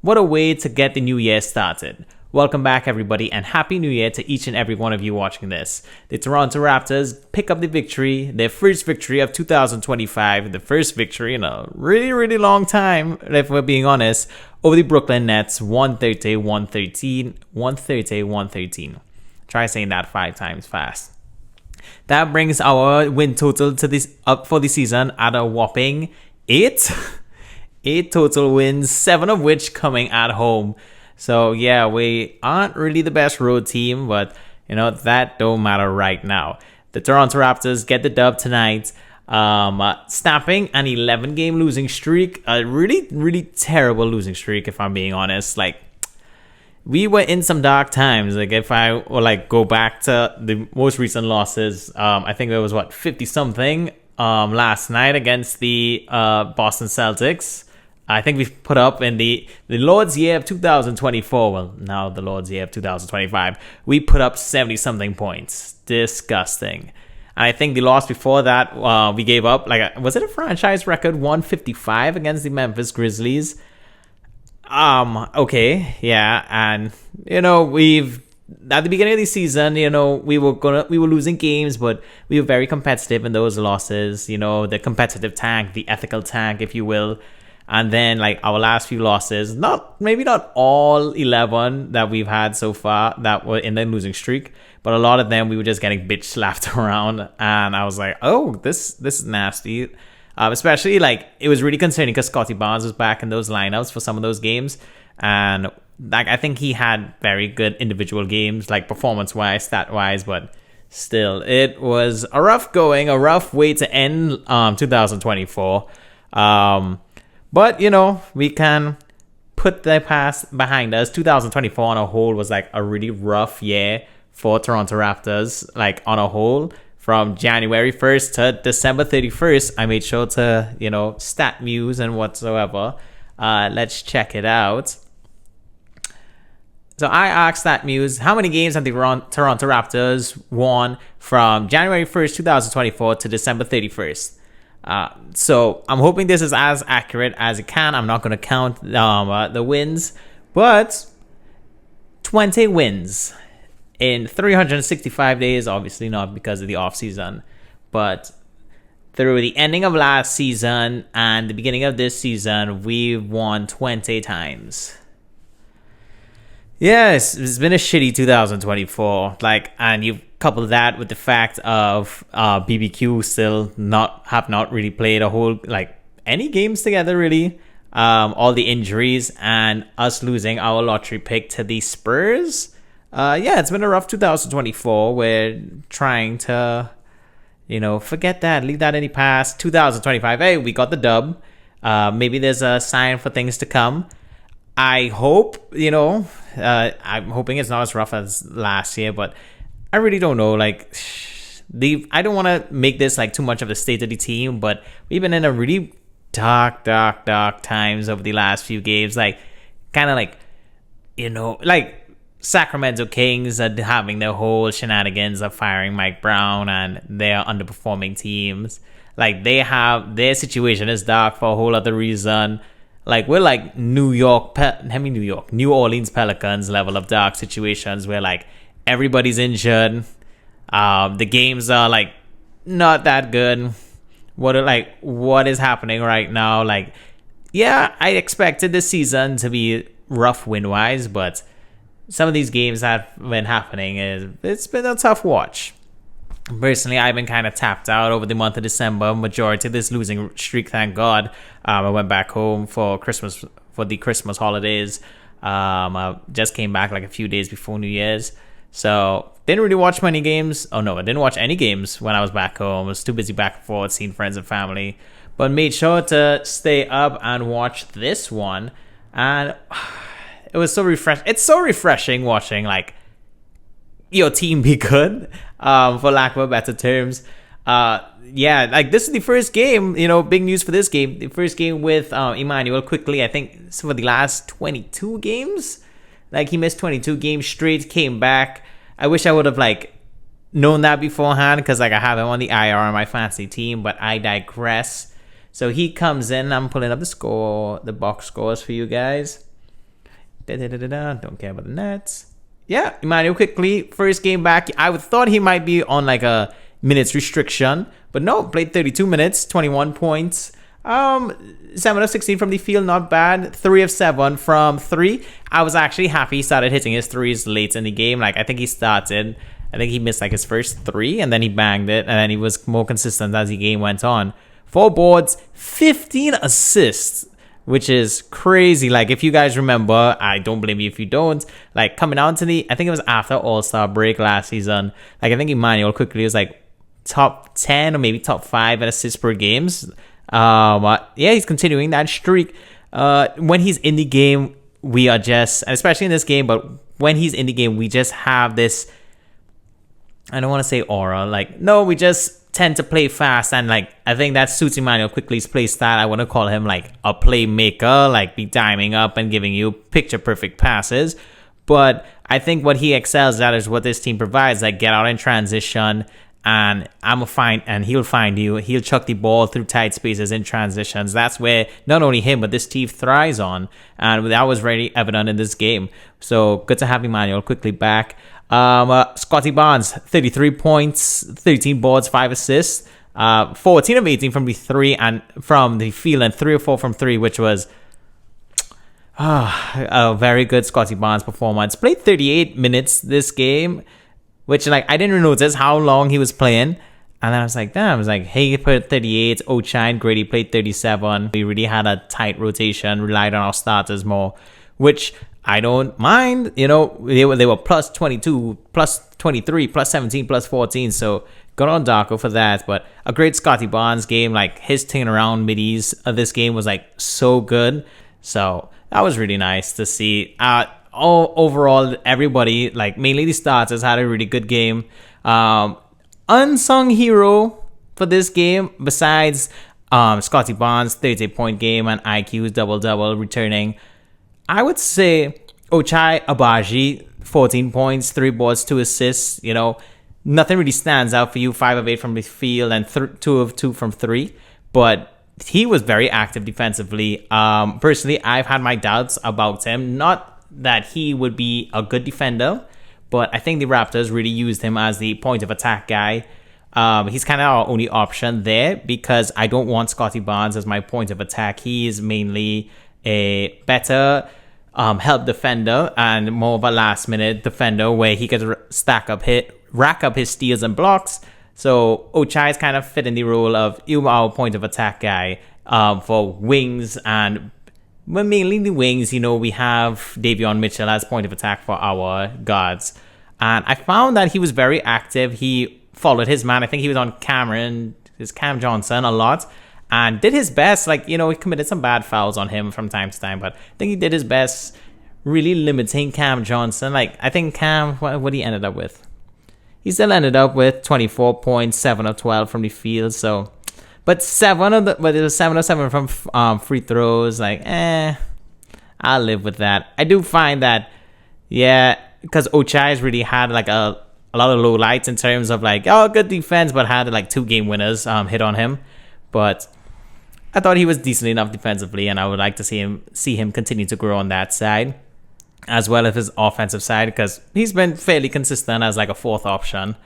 What a way to get the new year started. Welcome back, everybody, and Happy New Year to each and every one of you watching this. The Toronto Raptors pick up the victory, their first victory of 2025, the first victory in a really, really long time, if we're being honest, over the Brooklyn Nets, 130-113, 130-113. Try saying that 5 times fast. That brings our win total to this up for the season at a whopping 8. 8 total wins, 7 of which coming at home. So yeah, we aren't really the best road team, but that don't matter right now. The Toronto Raptors get the dub tonight, snapping an 11-game losing streak. A really, really terrible losing streak, if I'm being honest. Like, we were in some dark times. Like, if I go back to the most recent losses, I think it was 50 something last night against the Boston Celtics. I think we've put up in the Lord's year of 2024. Well, now the Lord's year of 2025. We put up 70 something points. Disgusting. And I think the loss before that, we gave up was it a franchise record 155 against the Memphis Grizzlies? Okay, yeah, and we've at the beginning of the season, we were losing games, but we were very competitive in those losses. The competitive tank, the ethical tank, if you will. And then our last few losses, maybe not all 11 that we've had so far that were in the losing streak, but a lot of them we were just getting bitch slapped around, and I was like, oh, this is nasty. Especially it was really concerning because Scottie Barnes was back in those lineups for some of those games, and I think he had very good individual games, performance wise, stat wise, but still, it was a rough way to end 2024. But, we can put the past behind us. 2024 on a whole was a really rough year for Toronto Raptors, on a whole. From January 1st to December 31st, I made sure to, stat muse and whatsoever. Let's check it out. So I asked StatMuse, how many games have the Toronto Raptors won from January 1st, 2024 to December 31st? So I'm hoping this is as accurate as it can. I'm not going to count the wins, but 20 wins in 365 days. Obviously not because of the off season, but through the ending of last season and the beginning of this season, we've won 20 times. Yes, it's been a shitty 2024. And you've coupled that with the fact of BBQ still have not really played a whole any games together really. All the injuries and us losing our lottery pick to the Spurs. It's been a rough 2024. We're trying to forget that, leave that in the past. 2025, hey, we got the dub. Maybe there's a sign for things to come. I hope, I'm hoping it's not as rough as last year, but I really don't know. I don't want to make this too much of a state of the team, but we've been in a really dark times over the last few games. Sacramento Kings are having their whole shenanigans of firing Mike Brown and their underperforming teams. Their situation is dark for a whole other reason. We're New Orleans Pelicans level of dark situations where everybody's injured. The games are not that good. What is happening right now? I expected this season to be rough win wise, but some of these games that have been happening it's been a tough watch. Personally, I've been kind of tapped out over the month of December. Majority of this losing streak, thank God. I went back home for the Christmas holidays. I just came back a few days before New Year's. So, didn't really watch many games. Oh no, I didn't watch any games when I was back home. I was too busy back and forth, seeing friends and family. But made sure to stay up and watch this one. And it was so refreshing. It's so refreshing watching, your team be good, for lack of better terms. This is the first game, big news for this game. The first game with Immanuel Quickley, I think, for the last 22 games. He missed 22 games straight, came back. I wish I would have, known that beforehand because, I have him on the IR on my fantasy team, but I digress. So he comes in. I'm pulling up the box scores for you guys. Don't care about the Nets. Yeah, Immanuel Quickley, first game back. I thought he might be on like a minutes restriction, but no, played 32 minutes, 21 points. 7 of 16 from the field, not bad. 3 of 7 from 3. I was actually happy he started hitting his threes late in the game. Like, I think he missed like his first 3 and then he banged it, and then he was more consistent as the game went on. 4 boards, 15 assists, which is crazy. Like, if you guys remember, I don't blame you if you don't, like, coming out to I think it was after All-Star break last season, like, I think Immanuel Quickley was like top 10 or maybe top 5 in assists per games. Yeah, he's continuing that streak. When he's in the game, we are just, especially in this game, but when he's in the game, we just have this, I don't want to say aura, like, no, we just tend to play fast, and like, I think that suits Immanuel Quickley's play style. I want to call him like a playmaker, like be diming up and giving you picture perfect passes. But I think what he excels at is what this team provides, like get out in transition, and he'll find you. He'll chuck the ball through tight spaces in transitions. That's where not only him, but this team thrives on. And that was very evident in this game. So good to have Immanuel Quickley back. Scottie Barnes, 33 points, 13 boards, 5 assists, 14 of 18 from the 3 and from the field, and 3 or 4 from 3, which was a very good Scottie Barnes performance. Played 38 minutes this game, which, like, I didn't notice how long he was playing. And then I was like, damn, I was like, hey, he played 38, Ochai and Gradey played 37. We really had a tight rotation, relied on our starters more, which I don't mind. You know, they were plus 22, plus 23, plus 17, plus 14. So good on Darko for that. But a great Scottie Barnes game. Like, his turnaround middies of this game was like so good. So that was really nice to see. Overall, everybody, like mainly the starters, had a really good game. Unsung hero for this game, besides Scottie Barnes, 30-point game, and IQ's double-double returning, I would say Ochai Agbaji, 14 points, 3 boards, 2 assists. You know, nothing really stands out for you. 5 of 8 from the field and 2 of 2 from 3. But he was very active defensively. Personally, I've had my doubts about him. Not that he would be a good defender, but I think the Raptors really used him as the point of attack guy. He's kind of our only option there, because I don't want Scottie Barnes as my point of attack. He is mainly a better help defender and more of a last minute defender where he could rack up his steals and blocks. So Ochai is kind of fit in the role of our point of attack guy for wings, and mainly the wings. You know, we have Davion Mitchell as point of attack for our guards. And I found that he was very active. He followed his man. I think he was on Cam Johnson a lot, and did his best. Like, you know, he committed some bad fouls on him from time to time, but I think he did his best really limiting Cam Johnson. Like, I think Cam, what he ended up with? He still ended up with 24 points, 7 of 12 from the field. So, but it was 7 of 7 from free throws. Like, I'll live with that. I do find that, yeah, because Ochai's really had like a lot of low lights in terms of like, good defense, but had like 2 game winners hit on him. But I thought he was decent enough defensively, and I would like to see him continue to grow on that side, as well as his offensive side, because he's been fairly consistent as like a 4th option.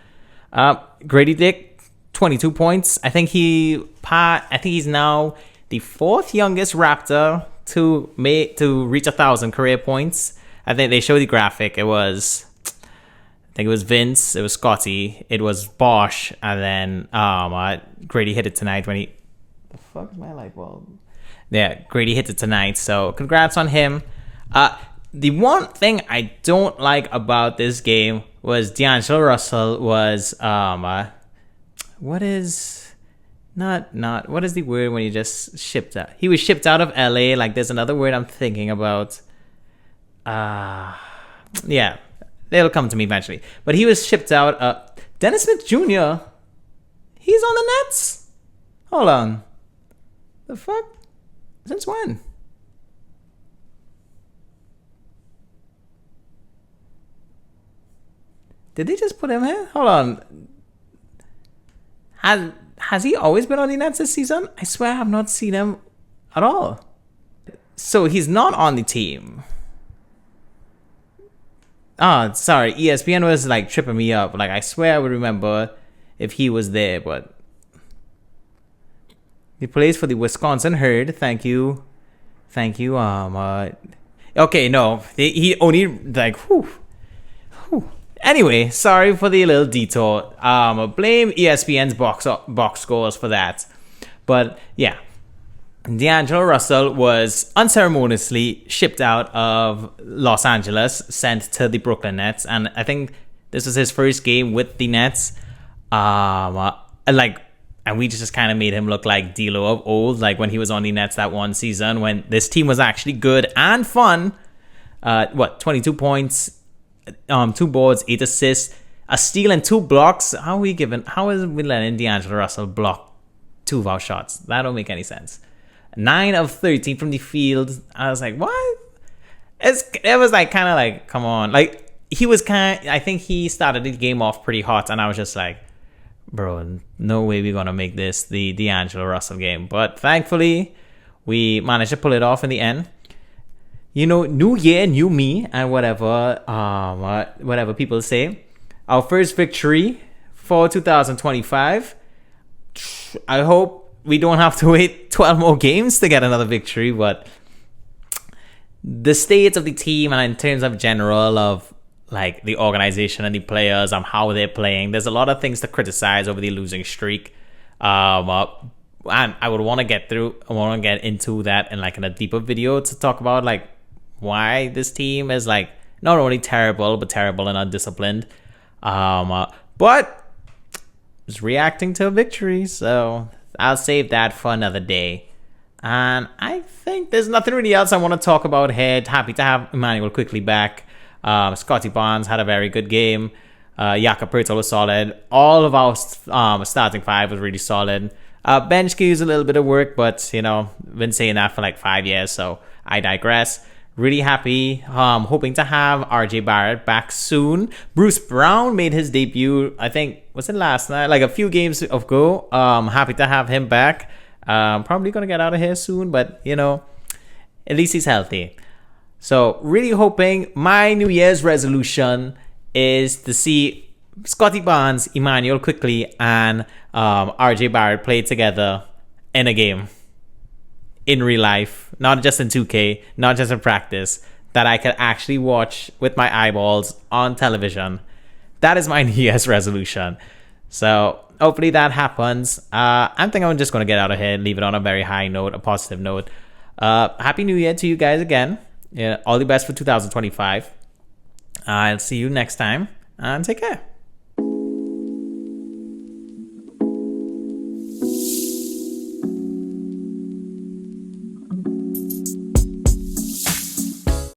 Gradey Dick, 22 points. I think he's now the 4th youngest Raptor to reach 1,000 career points. I think they showed the graphic. I think it was Vince, it was Scottie, it was Bosch, and then Gradey hit it tonight when he... The fuck is my light bulb? Yeah, Gradey hit it tonight, so congrats on him. The one thing I don't like about this game was D'Angelo Russell was what is the word when you just shipped out? He was shipped out of LA. Like, there's another word I'm thinking about. Yeah, it'll come to me eventually. But he was shipped out. Dennis Smith Jr., he's on the Nets? Hold on. The fuck? Since when? Did they just put him here? Hold on. Has he always been on the Nets this season? I swear I have not seen him at all. So he's not on the team. Oh, sorry. ESPN was like tripping me up. Like I swear I would remember if he was there, but he plays for the Wisconsin Herd. Thank you. Thank you. Okay, no. He only like whew. Anyway, sorry for the little detour. Blame ESPN's box scores for that. But yeah, D'Angelo Russell was unceremoniously shipped out of Los Angeles, sent to the Brooklyn Nets, and I think this was his first game with the Nets. And we just kind of made him look like D'Lo of old, like when he was on the Nets that one season when this team was actually good and fun. 22 points, 2 boards, 8 assists, a steal and 2 blocks. How is we letting D'Angelo Russell block 2 of our shots? That don't make any sense. 9 of 13 from the field. I was like, what? It was like kind of like, come on. Like I think he started the game off pretty hot, and I was just like, bro, no way we're gonna make this the D'Angelo Russell game. But thankfully, we managed to pull it off in the end. You know, new year, new me, and whatever people say. Our first victory for 2025. I hope we don't have to wait 12 more games to get another victory, but the state of the team and in terms of general of like the organization and the players and how they're playing, there's a lot of things to criticize over the losing streak. And I would want to get into that in a deeper video to talk about like why this team is like not only terrible but terrible and undisciplined. But just reacting to a victory, so I'll save that for another day. And I think there's nothing really else I want to talk about here. Happy to have Immanuel Quickley back. Scottie Barnes had a very good game. Jakob Poeltl was solid. All of our starting 5 was really solid. Bench could use a little bit of work, but been saying that for like 5 years, so I digress. Really happy. Hoping to have RJ Barrett back soon. Bruce Brown made his debut, I think, was it last night? Like a few games ago. Happy to have him back. Probably gonna get out of here soon, but at least he's healthy. So really hoping my New Year's resolution is to see Scottie Barnes, Immanuel Quickley, and RJ Barrett play together in a game. In real life, not just in 2K, not just in practice, that I could actually watch with my eyeballs on television. That is my New Year's resolution. So hopefully that happens. I think I'm just going to get out of here and leave it on a very high note, a positive note. Happy New Year to you guys again. All the best for 2025. I'll see you next time and take care.